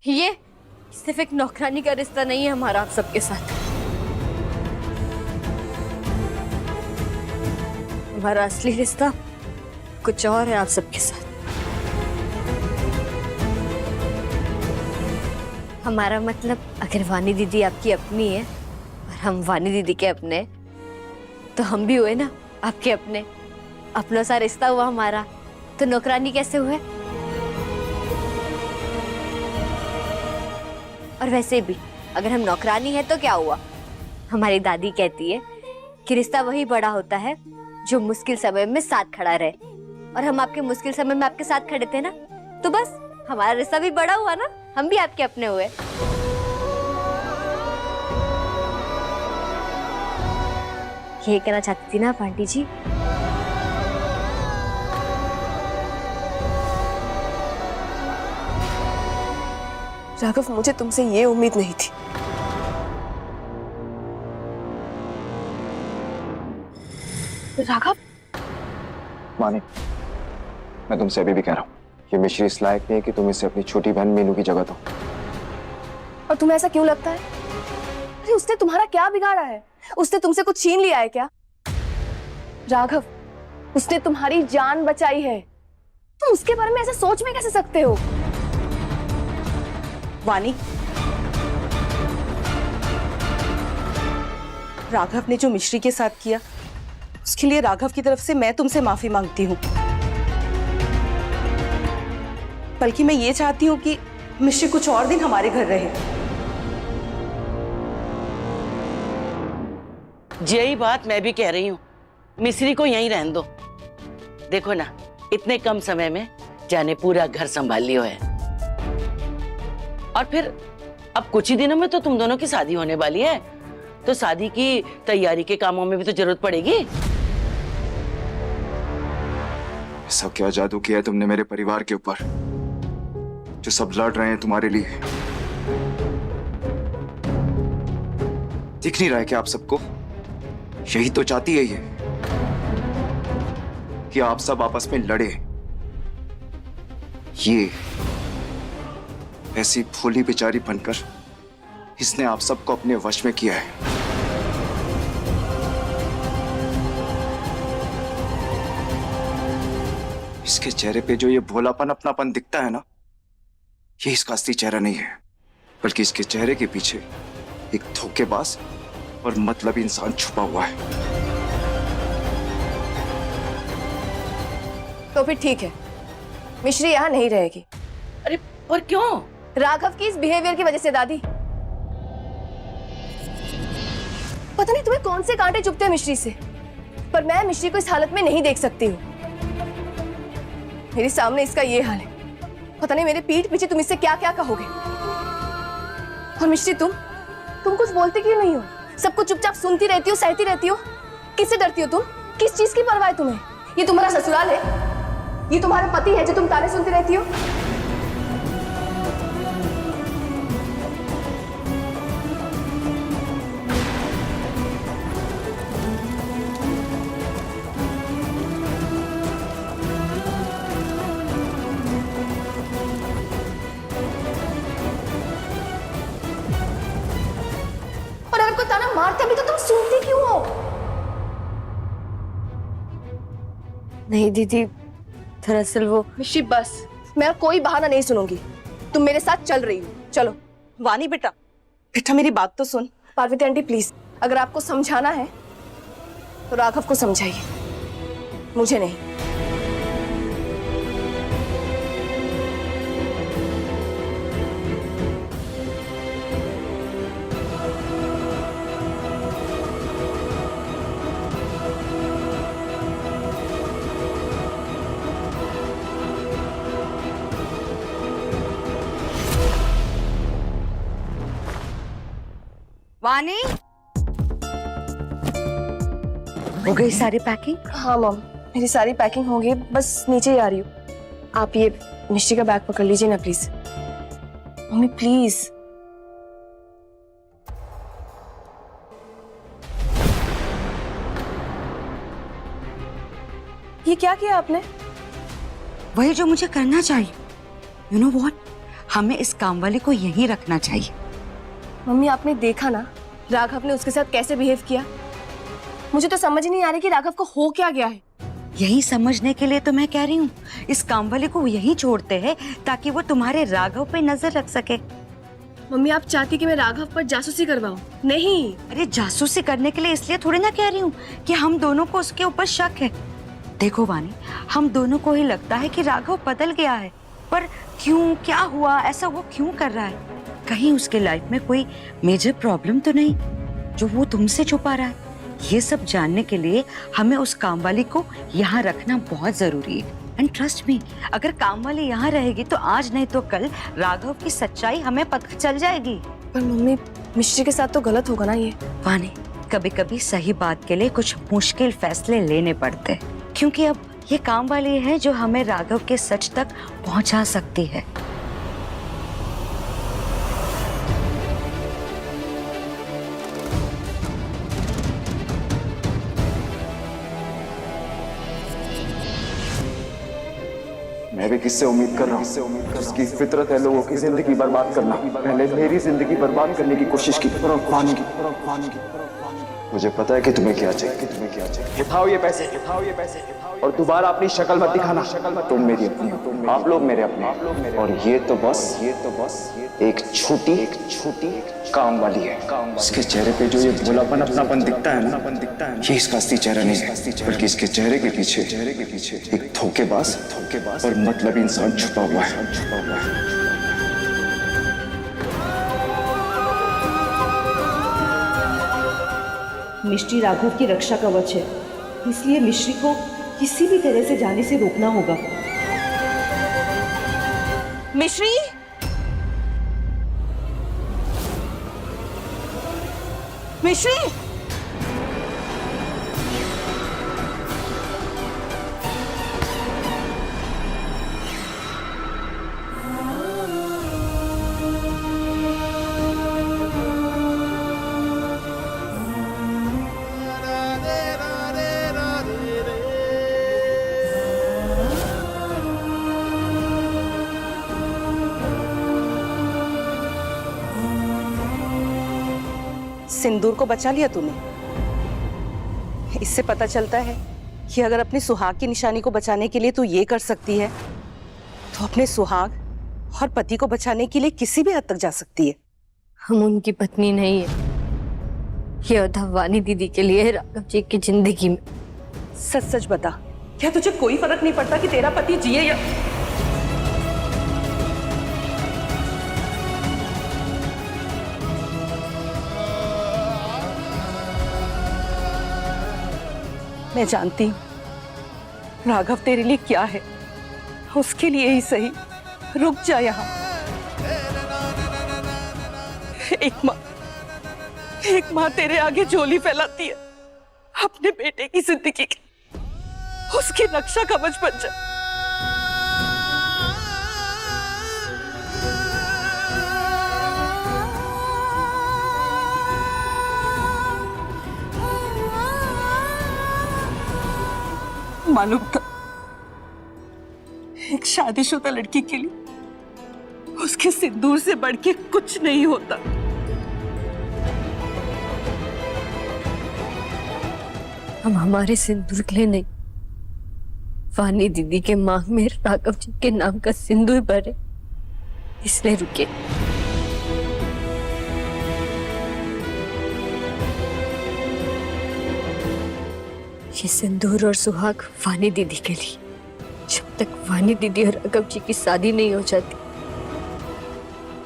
ये सिर्फ एक नौकरानी का रिश्ता नहीं है हमारा आप सबके साथ। हमारा असली रिश्ता कुछ और है आप सबके साथ। हमारा मतलब, अगर वानी दीदी आपकी अपनी है और हम वानी दीदी के अपने, तो हम भी हुए ना आपके अपने। अपनों सा रिश्ता हुआ हमारा, तो नौकरानी कैसे हुए? और वैसे भी अगर हम नौकरानी है तो क्या हुआ? हमारी दादी कहती है कि रिश्ता वही बड़ा होता है जो मुश्किल समय में साथ खड़ा रहे, और हम आपके मुश्किल समय में आपके साथ खड़े थे ना, तो बस हमारा रिश्ता भी बड़ा हुआ ना, हम भी आपके अपने हुए। ये कहना चाहती थी ना आप आंटी जी? राघव, मुझे तुमसे ये उम्मीद नहीं थी। राघव। मानी, मैं तुमसे अभी भी कह रहा हूँ, ये मिश्री इस लायक नहीं है कि तुम इसे अपनी छोटी बहन मीनू की जगह दो। और तुम्हें ऐसा क्यों लगता है? अरे उसने तुम्हारा क्या बिगाड़ा है? उसने तुमसे कुछ छीन लिया है क्या? राघव, उसने तुम्हारी जान बचाई है, तुम उसके बारे में ऐसा सोच में कैसे सकते हो? वानी, राघव ने जो मिश्री के साथ किया, उसके लिए राघव की तरफ से मैं तुमसे माफी मांगती हूँ। बल्कि मैं ये चाहती हूँ कि मिश्री कुछ और दिन हमारे घर रहे। यही बात मैं भी कह रही हूँ, मिश्री को यहीं रहने दो। देखो ना, इतने कम समय में जाने पूरा घर संभाल लियो है, और फिर अब कुछ ही दिनों में तो तुम दोनों की शादी होने वाली है, तो शादी की तैयारी के कामों में भी तो जरूरत पड़ेगी। ऐसा क्या जादू किया है तुमने मेरे परिवार के ऊपर, जो सब लड़ रहे हैं तुम्हारे लिए? दिख नहीं रहा है कि आप सबको यही तो चाहती है ये, कि आप सब आपस में लड़े। ये ऐसी भोली बेचारी बनकर इसने आप सबको अपने वश में किया है। इसके चेहरे पे जो ये भोलापन अपनापन दिखता है ना, ये इसका असली चेहरा नहीं है, बल्कि इसके चेहरे के पीछे एक धोखेबाज और मतलबी इंसान छुपा हुआ है। तो फिर ठीक है, मिश्री यहाँ नहीं रहेगी। अरे पर क्यों? राघव की इस बिहेवियर की वजह से। दादी, पता नहीं तुम्हें कौन से कांटे चुभते हैं मिश्री से, पर मैं मिश्री को इस हालत में नहीं देख सकती हूँ। मेरे सामने इसका ये हाल है, पता नहीं मेरे पीठ पीछे तुम इससे क्या क्या कहोगे। और मिश्री, तुम कुछ बोलती क्यों नहीं हो? सब कुछ चुपचाप सुनती रहती हो, सहती रहती हो। किससे डरती हो तुम? किस चीज की परवाह है तुम्हें? ये तुम्हारा ससुराल है, ये तुम्हारा पति है जो तुम ताने सुनती रहती हो। और अगर कोई ताना मारता भी तो तुम सुनती क्यों हो? नहीं दीदी, दरअसल वो मिश्री, बस, मैं कोई बहाना नहीं सुनूंगी। तुम मेरे साथ चल रही हो, चलो। वानी बेटा, बेटा मेरी बात तो सुन। पार्वती आंटी प्लीज, अगर आपको समझाना है तो राघव को समझाइए, मुझे नहीं। वानी, हो गई सारी पैकिंग? हाँ मॉम, मेरी सारी पैकिंग हो गई, बस नीचे ही आ रही हूँ। आप ये मिष्टी का बैग पकड़ लीजिए ना प्लीज। Mummy please. ये क्या किया आपने? वही जो मुझे करना चाहिए। यू नो व्हाट, हमें इस काम वाले को यहीं रखना चाहिए। मम्मी आपने देखा ना राघव ने उसके साथ कैसे बिहेव किया। मुझे तो समझ ही नहीं आ रही कि राघव को हो क्या गया है। यही समझने के लिए तो मैं कह रही हूँ इस काम वाले को यहीं छोड़ते हैं ताकि वो तुम्हारे राघव पे नजर रख सके। मम्मी आप चाहती कि मैं राघव पर जासूसी करवाऊं? नहीं। अरे जासूसी करने के लिए इसलिए थोड़ी ना कह रही हूँ कि हम दोनों को उसके ऊपर शक है। देखो वानी, हम दोनों को ही लगता है कि राघव बदल गया है, पर क्यों, क्या हुआ, ऐसा वो क्यों कर रहा है? कहीं उसके लाइफ में कोई मेजर प्रॉब्लम तो नहीं जो वो तुमसे छुपा रहा है? ये सब जानने के लिए हमें उस काम वाली को यहाँ रखना बहुत जरूरी है। एंड ट्रस्ट मी, अगर काम वाली यहाँ रहेगी तो आज नहीं तो कल राघव की सच्चाई हमें पता चल जाएगी। पर मम्मी मिश्री के साथ तो गलत होगा ना ये। वानी, कभी कभी सही बात के लिए कुछ मुश्किल फैसले लेने पड़ते हैं, क्योंकि अब ये काम वाली है जो हमें राघव के सच तक पहुंचा सकती है। मैं भी किससे उम्मीद कर रहा हूँ? उसकी फितरत है लोगों की जिंदगी बर्बाद करना। पहले मेरी जिंदगी बर्बाद करने की कोशिश की। मुझे पता है कि तुम्हें क्या चाहिए। उठाओ ये पैसे, और दोबारा अपनी शक्ल मत दिखाना। तुम मेरी अपनी हो, आप लोग मेरे अपने। और ये तो बस एक छोटी काम वाली है। इसके चेहरे पे जो ये भोलापन अपनापन दिखता है ना, ये इसका असली चेहरा नहीं है, बल्कि इसके चेहरे के पीछे एक धोखेबाज और मतलबी इंसान छुपा हुआ है। मिश्री राघव की रक्षा कवच है, इसलिए मिश्री को किसी भी तरह से जाने से रोकना होगा। मिश्री, मिश्री, सिंदूर को बचा लिया तूने। इससे पता चलता है कि अगर अपने सुहाग की निशानी को बचाने के लिए तू ये कर सकती है तो अपने सुहाग और पति को बचाने के लिए किसी भी हद तक जा सकती है। हम उनकी पत्नी नहीं है। ये योद्धा वानी दीदी के लिए राघव जी की जिंदगी में। सच सच बता, क्या तुझे कोई फर्क नहीं पड़ता कि तेरा पति जिए या मैं जानती हूँ राघव तेरे लिए क्या है, उसके लिए ही सही रुक जा यहाँ। एक माँ तेरे आगे झोली फैलाती है अपने बेटे की जिंदगी की, उसकी रक्षा कवच बन जा। मालूम था एक शादीशुदा लड़की के लिए उसके सिंदूर से बढ़ के कुछ नहीं होता। हम हमारे सिंदूर के लिए नहीं, वानी दीदी के मांग में राघव जी के नाम का सिंदूर भरे, इसलिए रुके। ये सिंदूर और सुहाग वानी दीदी के लिए। जब तक वानी दीदी और राघव जी की शादी नहीं हो जाती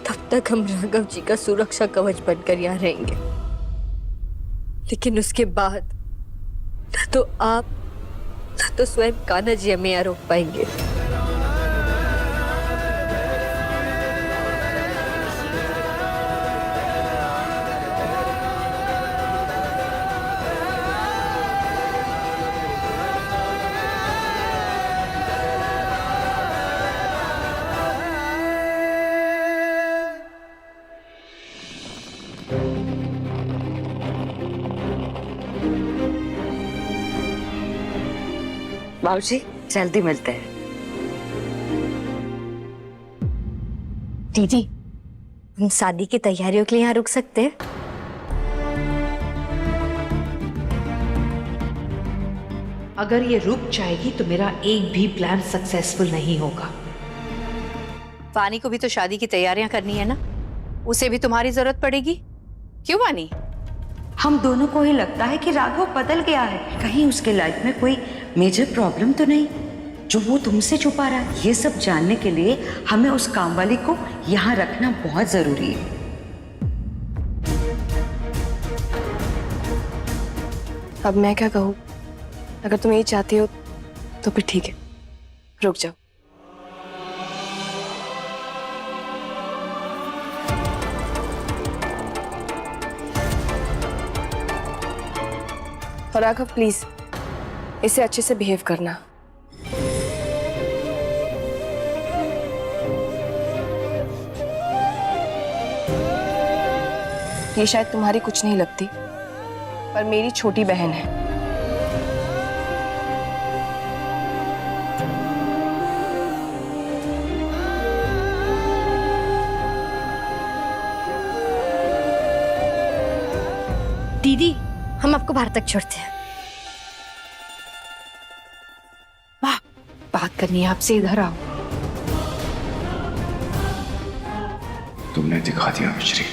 तब तक हम राघव जी का सुरक्षा कवच बनकर यहाँ रहेंगे। लेकिन उसके बाद न तो आप न तो स्वयं कान्हा जी हमें यहाँ रोक पाएंगे। बाबूजी, जल्दी मिलते हैं। दीदी, हम शादी की तैयारियों के लिए यहाँ रुक सकते हैं? अगर ये रुक जाएगी तो मेरा एक भी प्लान सक्सेसफुल नहीं होगा। वानी को भी तो शादी की तैयारियां करनी है ना, उसे भी तुम्हारी जरूरत पड़ेगी। क्यों वानी? हम दोनों को ही लगता है कि राघव बदल गया है। कहीं उसके लाइफ में कोई मेजर प्रॉब्लम तो नहीं जो वो तुमसे छुपा रहा है। ये सब जानने के लिए हमें उस कामवाली को यहाँ रखना बहुत जरूरी है। अब मैं क्या कहूँ? अगर तुम ये चाहती हो तो फिर ठीक है, रुक जाओ। और राघव प्लीज इसे अच्छे से बिहेव करना। ये शायद तुम्हारी कुछ नहीं लगती, पर मेरी छोटी बहन है। दीदी, हम आपको बाहर तक छोड़ते हैं। वाह, बात करनी है आपसे, इधर आओ। तुमने दिखा दिया मिश्री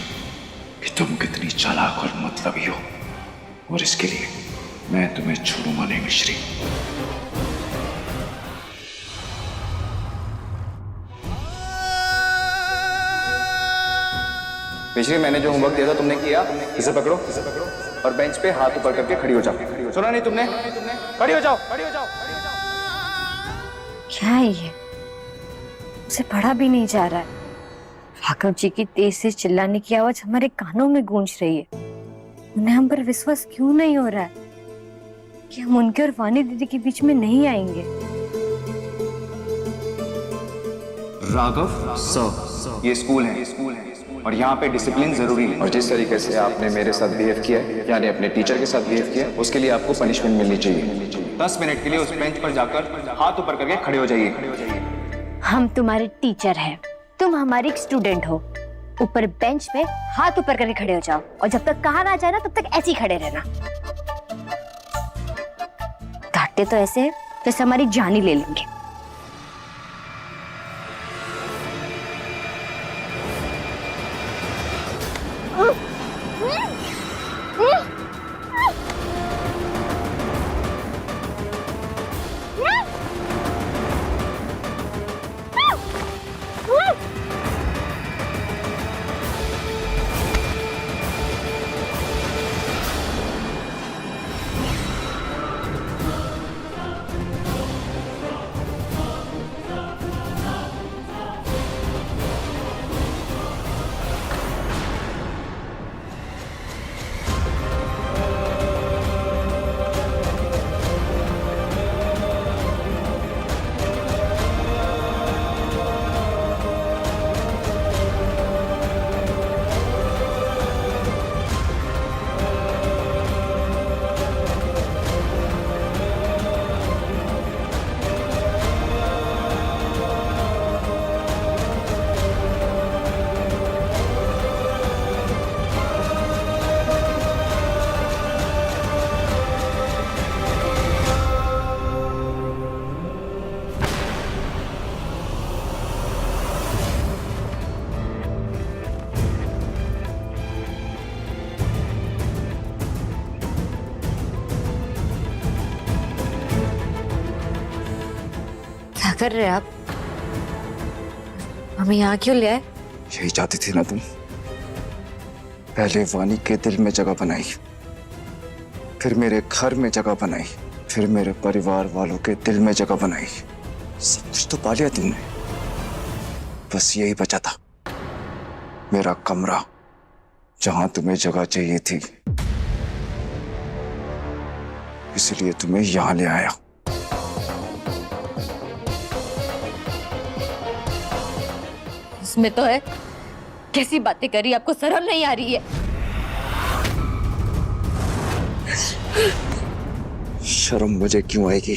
कि तुम कितनी चालाक और मतलबी हो, और इसके लिए मैं तुम्हें छोड़ूंगा नहीं मिश्री। मिश्री, मैंने जो होमवर्क दिया था तुमने किया? इसे पकड़ो और बेंच पे हाथ ऊपर करके खड़ी हो जाओ। सुना नहीं तुमने? खड़ी हो जाओ, खड़ी हो जाओ। क्या है ये? उसे पढ़ा भी नहीं जा रहा है। राघव जी की तेज से चिल्लाने की आवाज हमारे कानों में गूंज रही है। उन्हें हम पर विश्वास क्यों नहीं हो रहा है कि हम उनके और वानी दीदी के बीच में नहीं आएंगे? राघव सर, ये स्कूल है और यहाँ पे डिसिप्लिन जरूरी है। और जिस तरीके से आपने मेरे साथ बिहेव किया है, यानी अपने टीचर के साथ बिहेव किया, उसके लिए आपको पनिशमेंट मिलनी चाहिए। 10 मिनट के लिए उस बेंच पर जाकर हाथ ऊपर करके खड़े हो जाइए। हम तुम्हारे टीचर हैं, तुम हमारी एक स्टूडेंट हो। ऊपर बेंच पे हाथ ऊपर करके खड़े हो जाओ, और जब तक कहा ना जाए ना तब तक ऐसे ही खड़े रहना। डांटते तो ऐसे जैसे हमारी जान ही ले लेंगे। कर रहे आप? हमें यहाँ क्यों ले आए? यही चाहती थी ना तुम? पहले वानी के दिल में जगह बनाई, फिर मेरे घर में जगह बनाई, फिर मेरे परिवार वालों के दिल में जगह बनाई। सब कुछ तो पा लिया तुमने, बस यही बचा था, मेरा कमरा, जहां तुम्हें जगह चाहिए थी। इसलिए तुम्हें यहां ले आया। इसमें तो है। कैसी बातें करी, आपको शर्म नहीं आ रही है? शर्म मुझे क्यों आएगी?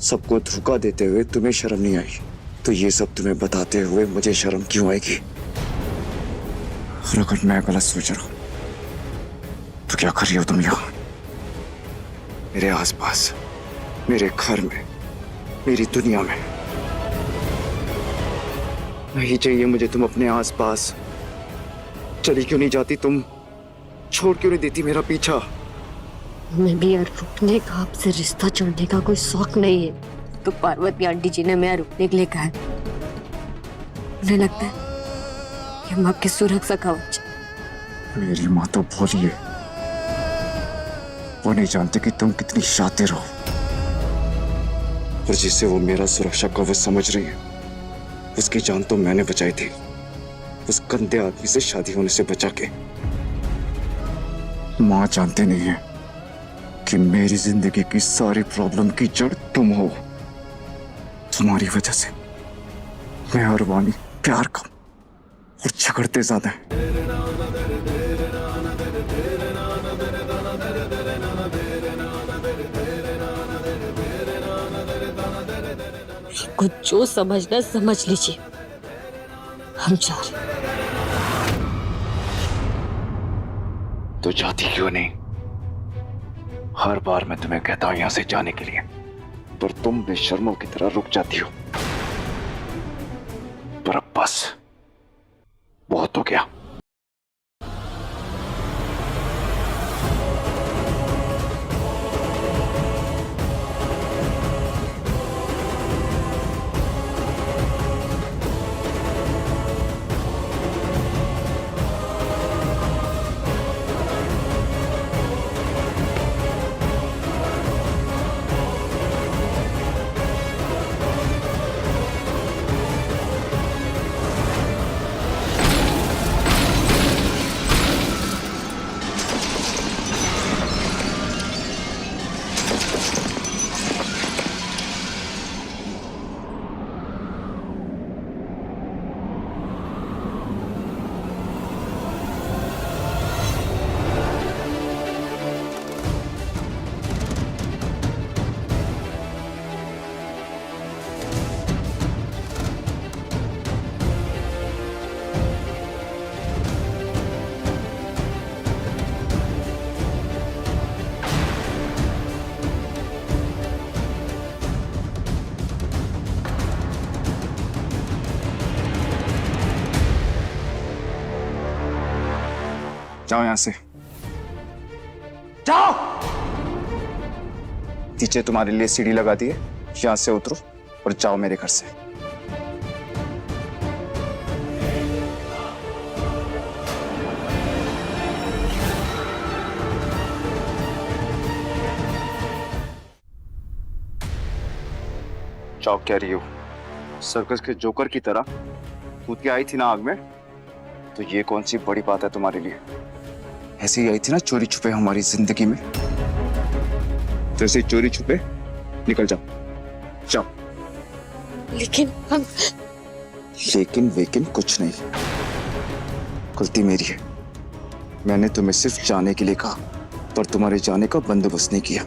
सबको धोखा देते हुए तुम्हें शर्म नहीं आई? तो ये सब तुम्हें बताते हुए मुझे शर्म क्यों आएगी? और अगर मैं गलत सोच रहा हूं तो क्या कर रही हो तुम यहाँ, मेरे आसपास, मेरे घर में, मेरी दुनिया में? नहीं चाहिए मुझे तुम अपने आसपास। चली क्यों नहीं जाती तुम? छोड़ क्यों नहीं देती मेरा पीछा? मैं भी यार रुकने का, आपसे रिश्ता जोड़ने का कोई शौक नहीं है। तो पार्वती आंटी जी ने मैं रुकने के लिए कहा है। उन्हें लगता है कि हम आपकी सुरक्षा कवच। मेरी माँ तो भोली है, वो नहीं जानती कि तुम कितनी शातिर हो। और जिसे वो मेरा सुरक्षा कवच समझ रही है, उसकी जान तो मैंने बचाई थी, उस गंदे आदमी से शादी होने से बचा के। माँ जानते नहीं है कि मेरी जिंदगी की सारी प्रॉब्लम की जड़ तुम हो। तुम्हारी वजह से मैं और वानी प्यार कम और झगड़ते ज्यादा हैं। कुछ जो समझना समझ लीजिए, हम जा रहे हैं। तो जाती क्यों नहीं? हर बार मैं तुम्हें कहता हूं यहां से जाने के लिए, पर तुम बेशर्मों की तरह रुक जाती हो। पर अब बस बहुत हो गया। जाओ यहां से, जाओ। नीचे तुम्हारे लिए सीढ़ी लगा दी है, यहां से उतरो और जाओ मेरे घर से। जाओ कह रही हो। सर्कस के जोकर की तरह कूद के आई थी ना आग में, तो ये कौन सी बड़ी बात है तुम्हारे लिए? ऐसे ही आई थी ना चोरी छुपे हमारी जिंदगी में, तो ऐसे चोरी छुपे निकल जाओ, जाओ। लेकिन हम लेकिन कुछ नहीं, गलती मेरी है। मैंने तुम्हें सिर्फ जाने के लिए कहा, पर तुम्हारे जाने का बंदोबस्त नहीं किया।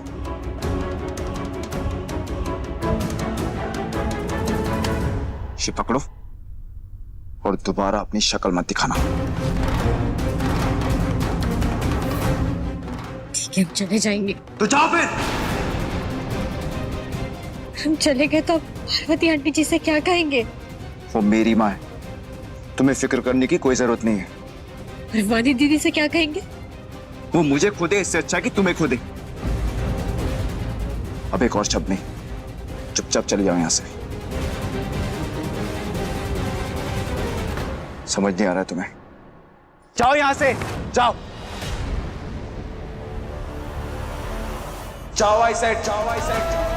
ये पकड़ो और दोबारा अपनी शक्ल मत दिखाना। ठीक है, हम चले जाएंगे। तो जाओ फिर। हम चले गए तो पार्वती आंटी जी से क्या कहेंगे? वो मेरी माँ है, तुम्हें फिक्र करने की कोई जरूरत नहीं है। और वानी दीदी से क्या कहेंगे? वो मुझे खोदे, इससे अच्छा कि तुम्हें खोदे। अब एक और शब्द नहीं, चुपचाप चले जाओ यहां से। समझ नहीं आ रहा है तुम्हें? जाओ यहां से, जाओ, जाओ आई सेड, जाओ आई सेड।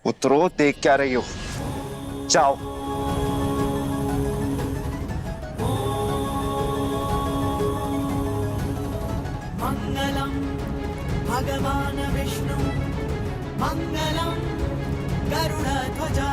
उतरो, देख क्या रही हो? जाओ। मंगलम भगवान विष्णु मंगलम गरुड़ ध्वजा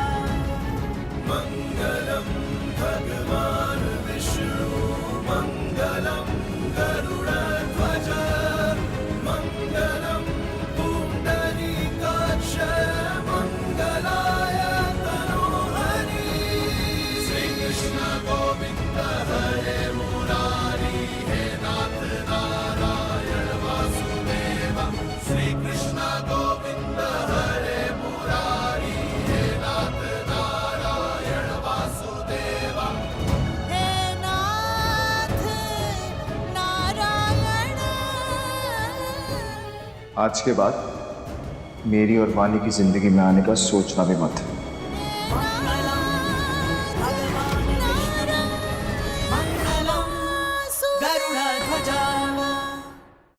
आज के बाद मेरी और वानी की जिंदगी में आने का सोचना भी मत।